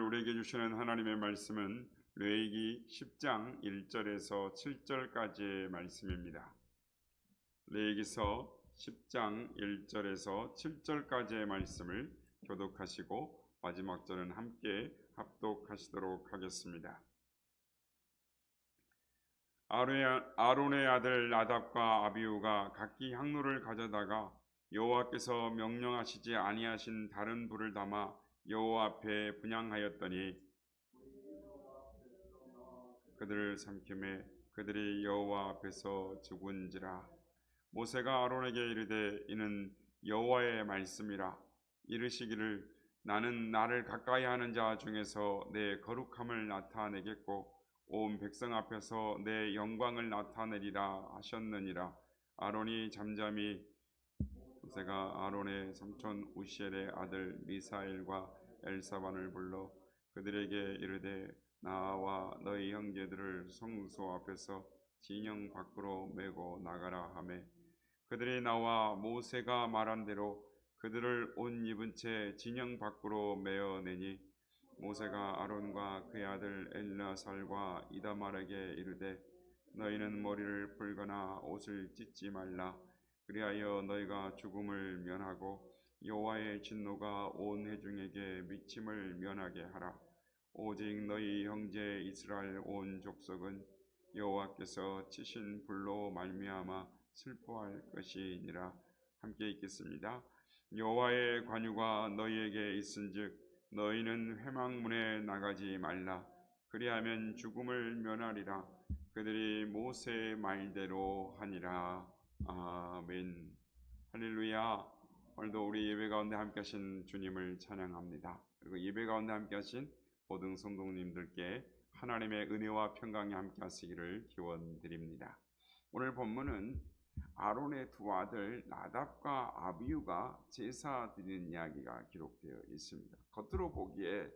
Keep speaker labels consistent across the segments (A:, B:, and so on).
A: 우리에게 주시는 하나님의 말씀은 레위기 10장 1절에서 7절까지의 말씀입니다. 레위기서 10장 1절에서 7절까지의 말씀을 교독하시고 마지막 절은 함께 합독하시도록 하겠습니다. 아론의 아들 나답과 아비후가 각기 향로를 가져다가 여호와께서 명령하시지 아니하신 다른 불을 담아 여호와 앞에 분향하였더니 그들을 삼킴에 그들이 여호와 앞에서 죽은지라. 모세가 아론에게 이르되 이는 여호와의 말씀이라. 이르시기를 나는 나를 가까이 하는 자 중에서 내 거룩함을 나타내겠고 온 백성 앞에서 내 영광을 나타내리라 하셨느니라. 아론이 잠잠히 모세가 아론의 삼촌 우시엘의 아들 미사엘과 엘사반을 불러 그들에게 이르되 나와 너희 형제들을 성소 앞에서 진영 밖으로 메고 나가라 하매 그들이 나와 모세가 말한 대로 그들을 옷 입은 채 진영 밖으로 메어내니 모세가 아론과 그의 아들 엘르아살과 이다말에게 이르되 너희는 머리를 풀거나 옷을 찢지 말라. 그리하여 너희가 죽음을 면하고 여호와의 진노가 온 회중에게 미침을 면하게 하라. 오직 너희 형제 이스라엘 온 족속은 여호와께서 치신 불로 말미암아 슬퍼할 것이니라. 함께 읽겠습니다. 여호와의 관유가 너희에게 있은즉 너희는 회막문에 나가지 말라. 그리하면 죽음을 면하리라. 그들이 모세의 말대로 하니라. 아멘. 할렐루야. 오늘도 우리 예배 가운데 함께 하신 주님을 찬양합니다. 그리고 예배 가운데 함께 하신 모든 성도님들께 하나님의 은혜와 평강이 함께 하시기를 기원드립니다. 오늘 본문은 아론의 두 아들 나답과 아비후가 제사 드리는 이야기가 기록되어 있습니다. 겉으로 보기에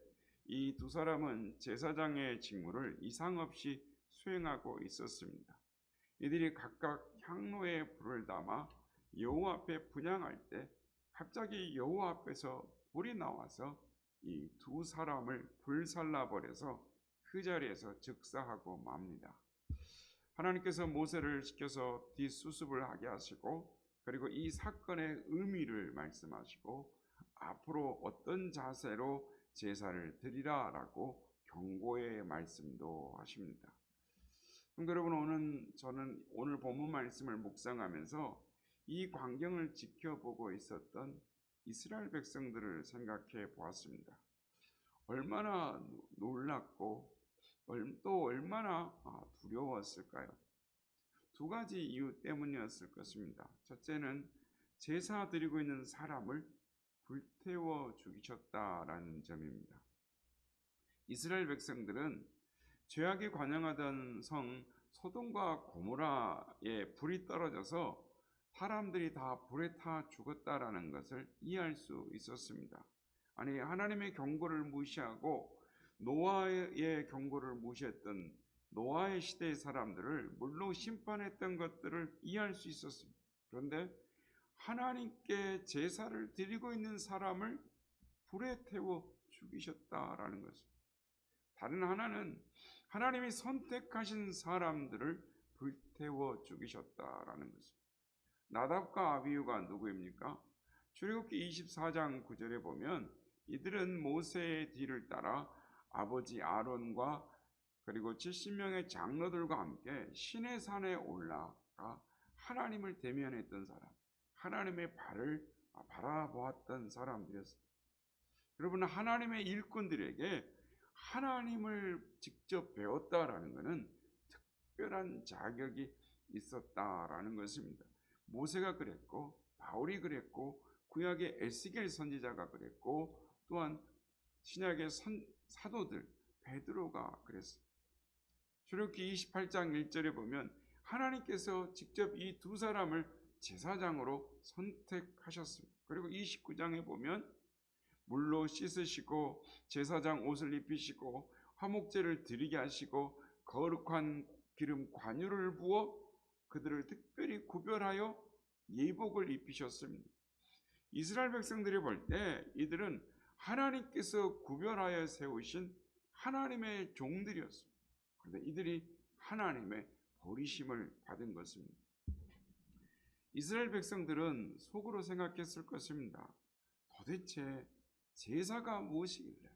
A: 이 두 사람은 제사장의 직무를 이상 없이 수행하고 있었습니다. 이들이 각각 향로에 불을 담아 여호와 앞에 분향할 때 갑자기 여호와 앞에서 불이 나와서 이 두 사람을 불살라 버려서 그 자리에서 즉사하고 맙니다. 하나님께서 모세를 시켜서 뒷수습을 하게 하시고 그리고 이 사건의 의미를 말씀하시고 앞으로 어떤 자세로 제사를 드리라 라고 경고의 말씀도 하십니다. 여러분, 저는 오늘 본문 말씀을 묵상하면서 이 광경을 지켜보고 있었던 이스라엘 백성들을 생각해 보았습니다. 얼마나 놀랍고 또 얼마나 두려웠을까요? 두 가지 이유 때문이었을 것입니다. 첫째는 제사 드리고 있는 사람을 불태워 죽이셨다라는 점입니다. 이스라엘 백성들은 죄악에 관영하던 성 소돔과 고모라에 불이 떨어져서 사람들이 다 불에 타 죽었다라는 것을 이해할 수 있었습니다. 아니, 하나님의 경고를 무시하고 노아의 경고를 무시했던 노아의 시대의 사람들을 물로 심판했던 것들을 이해할 수 있었습니다. 그런데 하나님께 제사를 드리고 있는 사람을 불에 태워 죽이셨다라는 것입니다. 다른 하나는 하나님이 선택하신 사람들을 불태워 죽이셨다라는 것입니다. 나답과 아비후가 누구입니까? 출애굽기 24장 9절에 보면 이들은 모세의 뒤를 따라 아버지 아론과 그리고 70명의 장로들과 함께 시내산에 올라가 하나님을 대면했던 사람, 하나님의 발을 바라보았던 사람들이었습니다. 여러분, 하나님의 일꾼들에게 하나님을 직접 배웠다라는 것은 특별한 자격이 있었다라는 것입니다. 모세가 그랬고 바울이 그랬고 구약의 에스겔 선지자가 그랬고 또한 신약의 사도들 베드로가 그랬습니다. 출애굽기 28장 1절에 보면 하나님께서 직접 이 두 사람을 제사장으로 선택하셨습니다. 그리고 29장에 보면 물로 씻으시고 제사장 옷을 입히시고 화목제를 드리게 하시고 거룩한 기름 관유를 부어 그들을 특별히 구별하여 예복을 입히셨습니다. 이스라엘 백성들이 볼 때 이들은 하나님께서 구별하여 세우신 하나님의 종들이었습니다. 그런데 이들이 하나님의 버리심을 받은 것입니다. 이스라엘 백성들은 속으로 생각했을 것입니다. 도대체 제사가 무엇이길래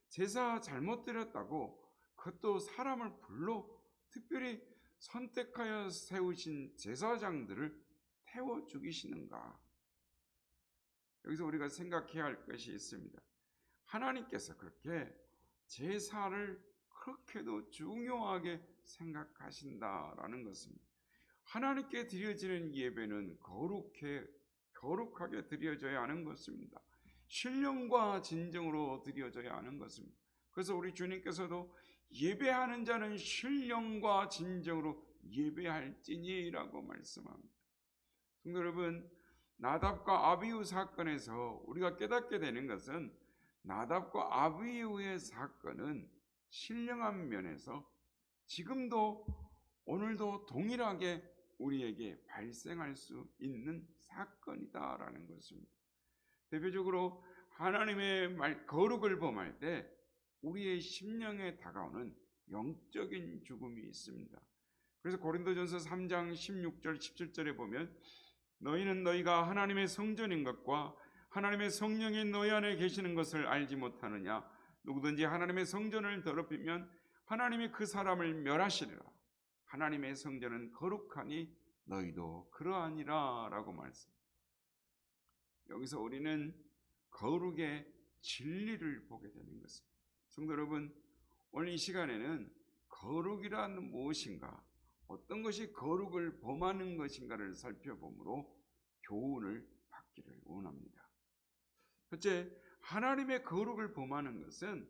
A: 제사 잘못 드렸다고 그것도 사람을 불러 특별히 선택하여 세우신 제사장들을 태워 죽이시는가? 여기서 우리가 생각해야 할 것이 있습니다. 하나님께서 그렇게 제사를 그렇게도 중요하게 생각하신다라는 것입니다. 하나님께 드려지는 예배는 거룩하게 드려져야 하는 것입니다. 신령과 진정으로 드려져야 하는 것입니다. 그래서 우리 주님께서도 예배하는 자는 신령과 진정으로 예배할지니라고 말씀합니다. 성도 여러분, 나답과 아비후 사건에서 우리가 깨닫게 되는 것은 나답과 아비후의 사건은 신령한 면에서 지금도 오늘도 동일하게 우리에게 발생할 수 있는 사건이다라는 것입니다. 대표적으로 하나님의 거룩을 범할 때 우리의 심령에 다가오는 영적인 죽음이 있습니다. 그래서 고린도전서 3장 16절 17절에 보면 너희는 너희가 하나님의 성전인 것과 하나님의 성령이 너희 안에 계시는 것을 알지 못하느냐. 누구든지 하나님의 성전을 더럽히면 하나님이 그 사람을 멸하시리라. 하나님의 성전은 거룩하니 너희도 그러하니라 라고 말씀합니다. 여기서 우리는 거룩의 진리를 보게 되는 것입니다. 성도 여러분, 오늘 이 시간에는 거룩이란 무엇인가, 어떤 것이 거룩을 범하는 것인가를 살펴보므로 교훈을 받기를 원합니다. 첫째, 하나님의 거룩을 범하는 것은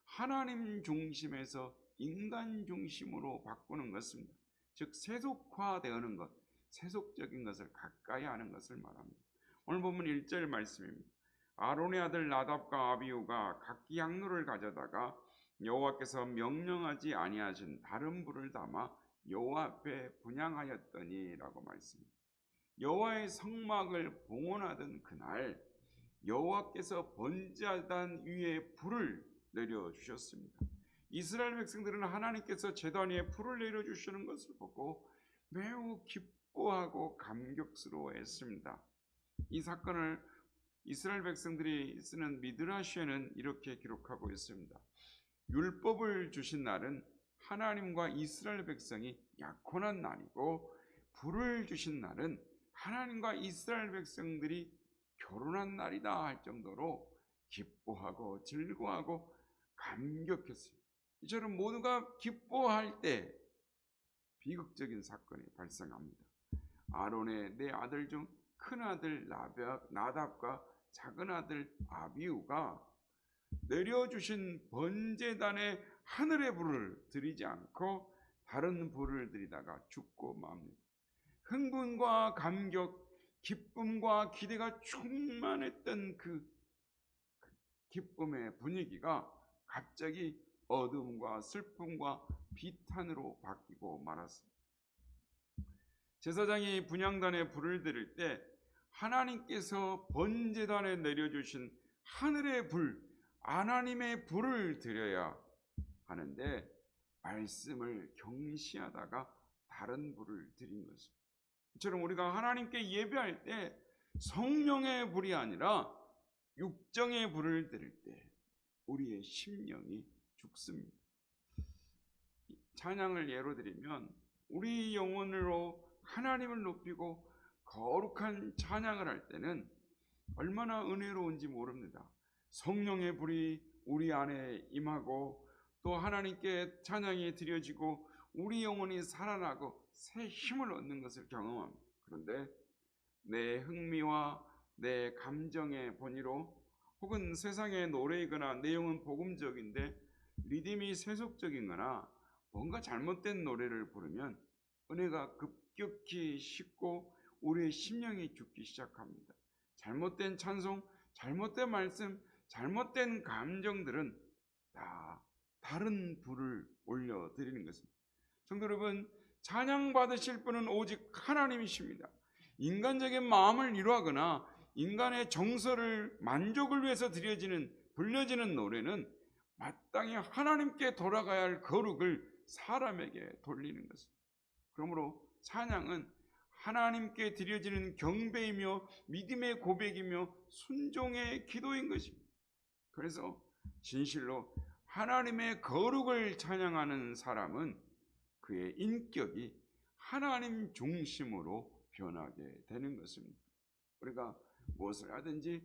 A: 하나님 중심에서 인간 중심으로 바꾸는 것입니다. 즉 세속화되는 것, 세속적인 것을 가까이 하는 것을 말합니다. 오늘 보면 1절 말씀입니다. 아론의 아들 나답과 아비후가 각기 향로를 가져다가 여호와께서 명령하지 아니하신 다른 불을 담아 여호와 앞에 분향하였더니라고 말씀합니다. 여호와의 성막을 봉헌하던 그날 여호와께서 번제단 위에 불을 내려주셨습니다. 이스라엘 백성들은 하나님께서 제단 위에 불을 내려주시는 것을 보고 매우 기뻐하고 감격스러워했습니다. 이 사건을 이스라엘 백성들이 쓰는 미드라시에는 이렇게 기록하고 있습니다. 율법을 주신 날은 하나님과 이스라엘 백성이 약혼한 날이고 불을 주신 날은 하나님과 이스라엘 백성들이 결혼한 날이다 할 정도로 기뻐하고 즐거워하고 감격했습니다. 이처럼 모두가 기뻐할 때 비극적인 사건이 발생합니다. 아론의 네 아들 중 큰 아들 나답과 작은 아들 아비후가 내려주신 번제단에 하늘의 불을 드리지 않고 다른 불을 드리다가 죽고 맙니다. 흥분과 감격, 기쁨과 기대가 충만했던 그 기쁨의 분위기가 갑자기 어둠과 슬픔과 비탄으로 바뀌고 말았습니다. 제사장이 분향단에 불을 드릴 때 하나님께서 번제단에 내려주신 하늘의 불, 하나님의 불을 드려야 하는데 말씀을 경시하다가 다른 불을 드린 것입니다. 이처럼 우리가 하나님께 예배할 때 성령의 불이 아니라 육정의 불을 드릴 때 우리의 심령이 죽습니다. 찬양을 예로 들면 우리 영혼으로 하나님을 높이고 거룩한 찬양을 할 때는 얼마나 은혜로운지 모릅니다. 성령의 불이 우리 안에 임하고 또 하나님께 찬양이 드려지고 우리 영혼이 살아나고 새 힘을 얻는 것을 경험합니다. 그런데 내 흥미와 내 감정의 본의로 혹은 세상의 노래이거나 내용은 복음적인데 리듬이 세속적이거나 뭔가 잘못된 노래를 부르면 은혜가 급격히 식고 우리의 심령이 죽기 시작합니다. 잘못된 찬송, 잘못된 말씀, 잘못된 감정들은 다 다른 불을 올려드리는 것입니다. 성도 여러분, 찬양 받으실 분은 오직 하나님이십니다. 인간적인 마음을 위로하거나 인간의 정서를 만족을 위해서 불려지는 노래는 마땅히 하나님께 돌아가야 할 거룩을 사람에게 돌리는 것입니다. 그러므로 찬양은 하나님께 드려지는 경배이며 믿음의 고백이며 순종의 기도인 것입니다. 그래서 진실로 하나님의 거룩을 찬양하는 사람은 그의 인격이 하나님 중심으로 변하게 되는 것입니다. 우리가 무엇을 하든지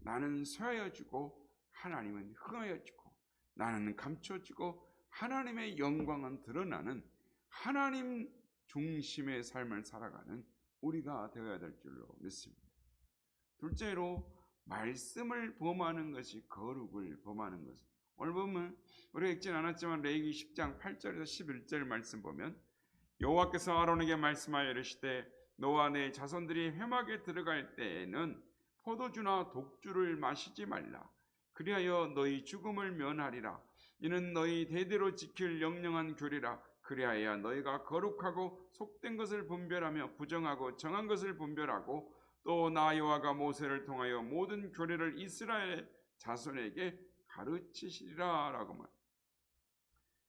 A: 나는 쇠하여지고 하나님은 흥하여지고, 나는 감춰지고 하나님의 영광은 드러나는 하나님 중심의 삶을 살아가는 우리가 되어야 될 줄로 믿습니다. 둘째로 말씀을 범하는 것이 거룩을 범하는 것. 오늘 보면 우리가 읽진 않았지만 레위기 10장 8절에서 11절 말씀 보면 여호와께서 아론에게 말씀하여 이르시되 너와 내 자손들이 회막에 들어갈 때에는 포도주나 독주를 마시지 말라. 그리하여 너희 죽음을 면하리라. 이는 너희 대대로 지킬 영영한 규례라. 그리하여 너희가 거룩하고 속된 것을 분별하며 부정하고 정한 것을 분별하고 또 나 여호와가 모세를 통하여 모든 규례를 이스라엘 자손에게 가르치시리라 라고 말.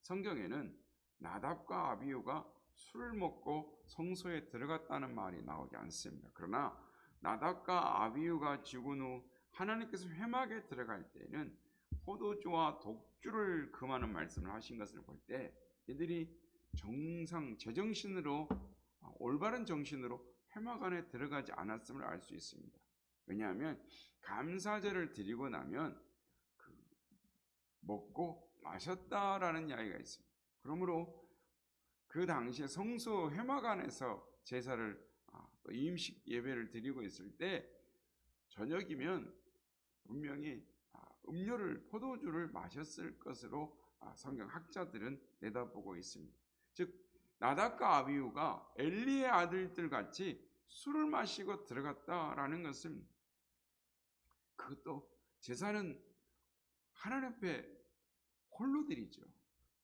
A: 성경에는 나답과 아비후가 술을 먹고 성소에 들어갔다는 말이 나오지 않습니다. 그러나 나답과 아비후가 죽은 후 하나님께서 회막에 들어갈 때에는 포도주와 독주를 금하는 말씀을 하신 것을 볼 때 이들이 제정신으로 올바른 정신으로 회막 안에 들어가지 않았음을 알 수 있습니다. 왜냐하면 감사제를 드리고 나면 먹고 마셨다라는 이야기가 있습니다. 그러므로 그 당시에 성소 회막 안에서 제사를 임식 예배를 드리고 있을 때 저녁이면 분명히 포도주를 마셨을 것으로 성경 학자들은 내다보고 있습니다. 즉 나답과 아비후가 엘리의 아들들 같이 술을 마시고 들어갔다라는 것은, 그것도 제사는 하나님 앞에 홀로 드리죠.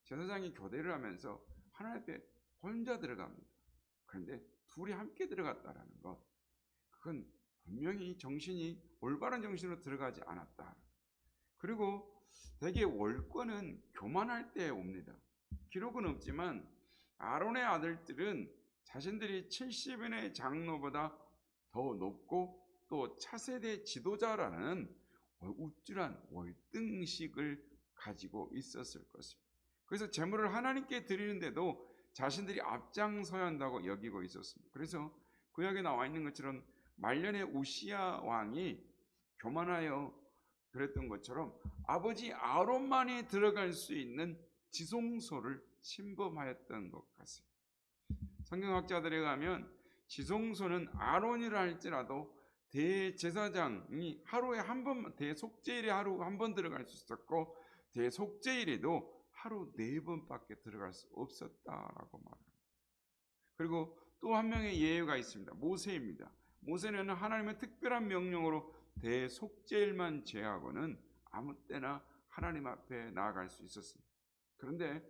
A: 제사장이 교대를 하면서 하나님 앞에 혼자 들어갑니다. 그런데 둘이 함께 들어갔다라는 것, 그건 분명히 정신이 올바른 정신으로 들어가지 않았다. 그리고 대개 월권은 교만할 때 옵니다. 기록은 없지만 아론의 아들들은 자신들이 70인의 장로보다 더 높고 또 차세대 지도자라는 우쭐한 월등식을 가지고 있었을 것입니다. 그래서 제물을 하나님께 드리는데도 자신들이 앞장서야 한다고 여기고 있었습니다. 그래서 구약에 나와 있는 것처럼 말년의 우시야 왕이 교만하여 그랬던 것처럼 아버지 아론만이 들어갈 수 있는 지성소를 침범하였던 것 같습니다. 성경학자들에 의하면 지성소는 아론이라 할지라도 대제사장이 하루에 한 번, 대속죄일에 하루 한 번 들어갈 수 있었고 대속죄일에도 하루 4번밖에 들어갈 수 없었다라고 말합니다. 그리고 또 한 명의 예외가 있습니다. 모세입니다. 모세는 하나님의 특별한 명령으로 대속죄일만 제하고는 아무 때나 하나님 앞에 나아갈 수 있었습니다. 그런데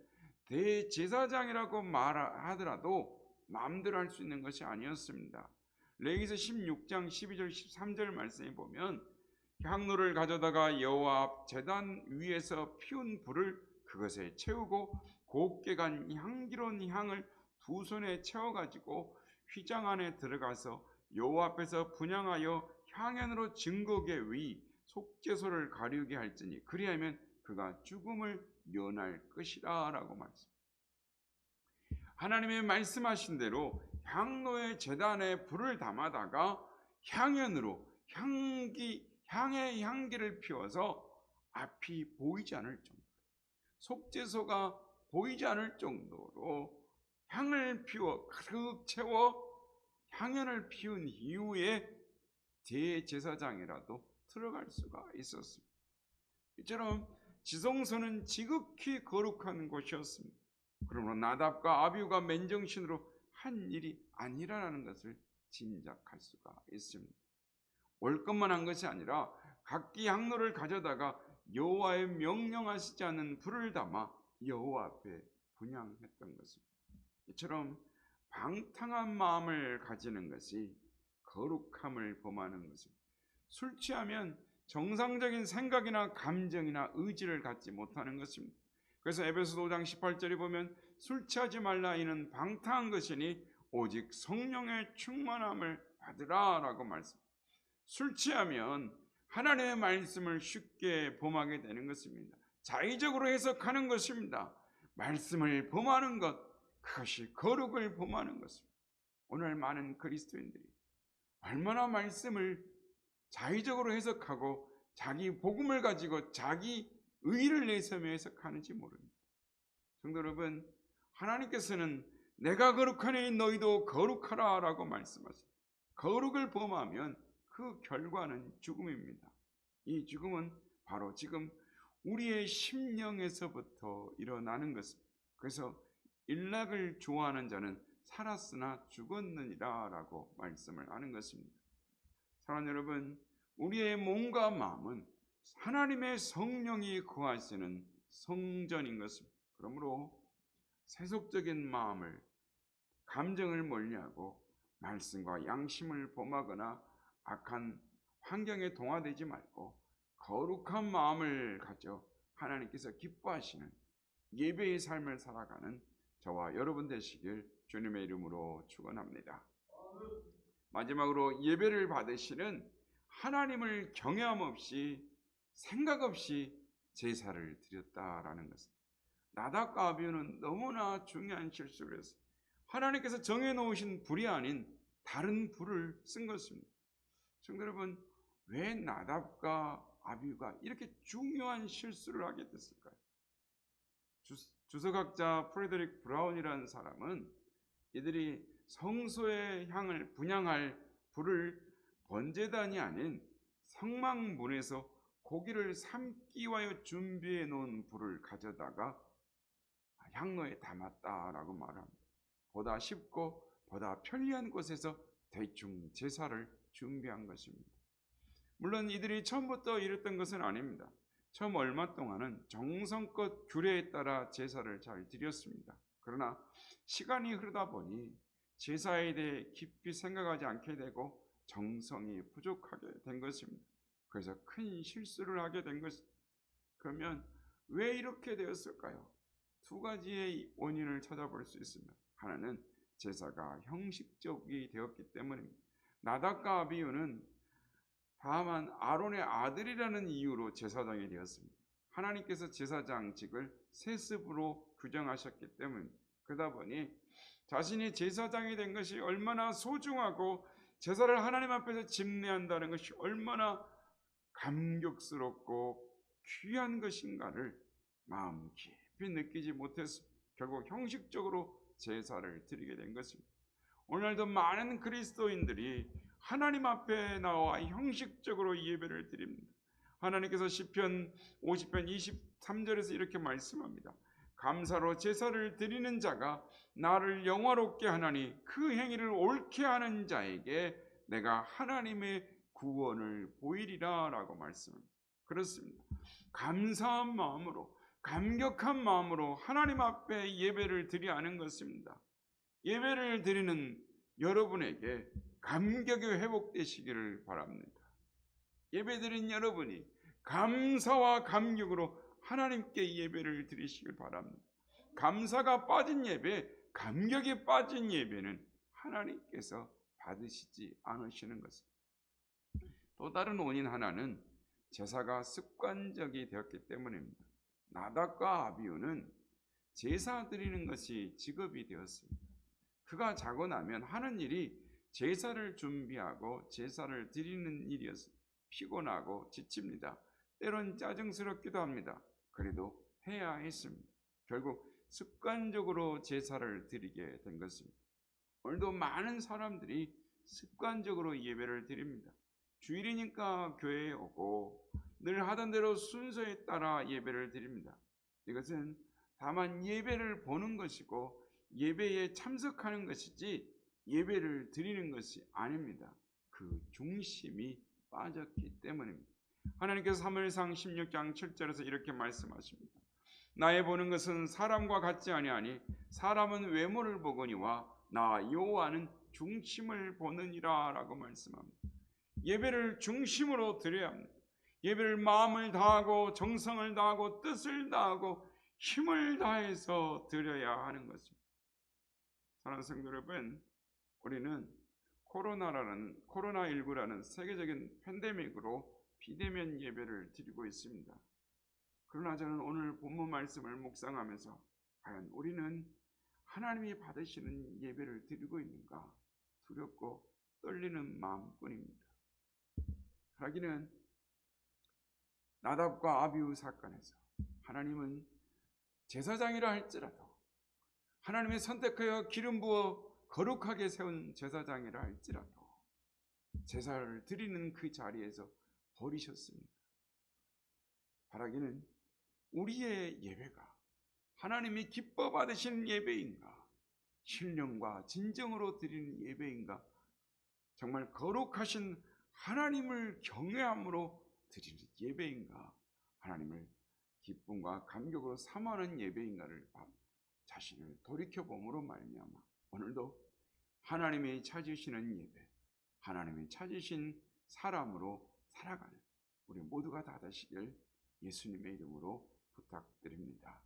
A: 대제사장이라고 말하더라도 마음대로 할 수 있는 것이 아니었습니다. 레위기서 16장 12절 13절 말씀에 보면 향로를 가져다가 여호와 앞 제단 위에서 피운 불을 그것에 채우고 곱게 간 향기로운 향을 2손에 채워가지고 휘장 안에 들어가서 여호와 앞에서 분향하여 향연으로 증거계 위 속죄소를 가리우게 할지니 그리하면 그가 죽음을 면할 것이라 라고 말씀합니다. 하나님의 말씀하신 대로 향로의 제단에 불을 담아다가 향연으로 향의 향기를 피워서 앞이 보이지 않을 정도로, 속죄소가 보이지 않을 정도로 향을 피워 가득 채워 향연을 피운 이후에 대제사장이라도 들어갈 수가 있었습니다. 이처럼 지성소는 지극히 거룩한 곳이었습니다. 그러므로 나답과 아비후가 맨정신으로 한 일이 아니라는 것을 짐작할 수가 있습니다. 올 것만 한 것이 아니라 각기 향로를 가져다가 여호와의 명령하시지 않은 불을 담아 여호와 앞에 분향했던 것입니다. 이처럼 방탕한 마음을 가지는 것이 거룩함을 범하는 것입니다. 술 취하면 정상적인 생각이나 감정이나 의지를 갖지 못하는 것입니다. 그래서 에베소서 5장 18절에 보면 술 취하지 말라 이는 방탕한 것이니 오직 성령의 충만함을 받으라라고 말씀합니다. 술 취하면 하나님의 말씀을 쉽게 범하게 되는 것입니다. 자의적으로 해석하는 것입니다. 말씀을 범하는 것, 그것이 거룩을 범하는 것입니다. 오늘 많은 그리스도인들이 얼마나 말씀을 자의적으로 해석하고 자기 복음을 가지고 자기 의의를 내세우며 해석하는지 모릅니다. 성도 여러분, 하나님께서는 내가 거룩하니 너희도 거룩하라 라고 말씀하십니다. 거룩을 범하면 그 결과는 죽음입니다. 이 죽음은 바로 지금 우리의 심령에서부터 일어나는 것입니다. 그래서 일락을 좋아하는 자는 살았으나 죽었느니라 라고 말씀을 하는 것입니다. 사랑하는 여러분, 우리의 몸과 마음은 하나님의 성령이 거하시는 성전인 것입니다. 그러므로 세속적인 마음을, 감정을 멀리하고 말씀과 양심을 범하거나 악한 환경에 동화되지 말고 거룩한 마음을 가져 하나님께서 기뻐하시는 예배의 삶을 살아가는 저와 여러분 되시길 주님의 이름으로 축원합니다. 마지막으로 예배를 받으시는 하나님을 경외함 없이 생각 없이 제사를 드렸다라는 것입니다. 나답과 아비후는 너무나 중요한 실수를 했어요. 하나님께서 정해놓으신 불이 아닌 다른 불을 쓴 것입니다. 성도 여러분, 왜 나답과 아비후가 이렇게 중요한 실수를 하게 됐을까요? 주석학자 프레드릭 브라운이라는 사람은 이들이 성소의 향을 분향할 불을 번제단이 아닌 성막문에서 고기를 삶기 위하여 준비해 놓은 불을 가져다가 향로에 담았다라고 말합니다. 보다 쉽고 보다 편리한 곳에서 대충 제사를 준비한 것입니다. 물론 이들이 처음부터 이랬던 것은 아닙니다. 처음 얼마 동안은 정성껏 규례에 따라 제사를 잘 드렸습니다. 그러나 시간이 흐르다 보니 제사에 대해 깊이 생각하지 않게 되고 정성이 부족하게 된 것입니다. 그래서 큰 실수를 하게 된 것입니다. 그러면 왜 이렇게 되었을까요? 두 가지의 원인을 찾아볼 수 있습니다. 하나는 제사가 형식적이 되었기 때문입니다. 나답과 아비후는 다만 아론의 아들이라는 이유로 제사장이 되었습니다. 하나님께서 제사장직을 세습으로 규정하셨기 때문입니다. 그러다 보니 자신이 제사장이 된 것이 얼마나 소중하고 제사를 하나님 앞에서 집례한다는 것이 얼마나 감격스럽고 귀한 것인가를 마음 깊이 느끼지 못해서 결국 형식적으로 제사를 드리게 된 것입니다. 오늘도 많은 그리스도인들이 하나님 앞에 나와 형식적으로 예배를 드립니다. 하나님께서 시편 50편 23절에서 이렇게 말씀합니다. 감사로 제사를 드리는 자가 나를 영화롭게 하나니 그 행위를 옳게 하는 자에게 내가 하나님의 구원을 보이리라 라고 말씀합니다. 그렇습니다. 감사한 마음으로, 감격한 마음으로 하나님 앞에 예배를 드려야 하는 것입니다. 예배를 드리는 여러분에게 감격이 회복되시기를 바랍니다. 예배드린 여러분이 감사와 감격으로 하나님께 예배를 드리시길 바랍니다. 감사가 빠진 예배, 감격이 빠진 예배는 하나님께서 받으시지 않으시는 것입니다. 또 다른 원인 하나는 제사가 습관적이 되었기 때문입니다. 나답과 아비후는 제사 드리는 것이 직업이 되었습니다. 그가 자고 나면 하는 일이 제사를 준비하고 제사를 드리는 일이었습니다. 피곤하고 지칩니다. 때론 짜증스럽기도 합니다. 그래도 해야 했습니다. 결국 습관적으로 제사를 드리게 된 것입니다. 오늘도 많은 사람들이 습관적으로 예배를 드립니다. 주일이니까 교회에 오고 늘 하던 대로 순서에 따라 예배를 드립니다. 이것은 다만 예배를 보는 것이고 예배에 참석하는 것이지 예배를 드리는 것이 아닙니다. 그 중심이 빠졌기 때문입니다. 하나님께서 사무엘상 16장 7절에서 이렇게 말씀하십니다. 나의 보는 것은 사람과 같지 아니하니 사람은 외모를 보거니와 나 여호와는 중심을 보느니라 라고 말씀합니다. 예배를 중심으로 드려야 합니다. 예배를 마음을 다하고 정성을 다하고 뜻을 다하고 힘을 다해서 드려야 하는 것입니다. 사랑하는 성도 여러분, 우리는 코로나19라는 세계적인 팬데믹으로 비대면 예배를 드리고 있습니다. 그러나 저는 오늘 본문 말씀을 묵상하면서 과연 우리는 하나님이 받으시는 예배를 드리고 있는가 두렵고 떨리는 마음뿐입니다. 하기는 나답과 아비후 사건에서 하나님은 제사장이라 할지라도, 하나님의 선택하여 기름 부어 거룩하게 세운 제사장이라 할지라도 제사를 드리는 그 자리에서 버리셨습니다. 바라기는 우리의 예배가 하나님이 기뻐 받으시는 예배인가, 신령과 진정으로 드리는 예배인가, 정말 거룩하신 하나님을 경외함으로 드리는 예배인가, 하나님을 기쁨과 감격으로 삼하는 예배인가를 자신을 돌이켜봄으로 말미암아 오늘도 하나님이 찾으시는 예배, 하나님이 찾으신 사람으로 살아가는 우리 모두가 다 되시길 예수님의 이름으로 부탁드립니다.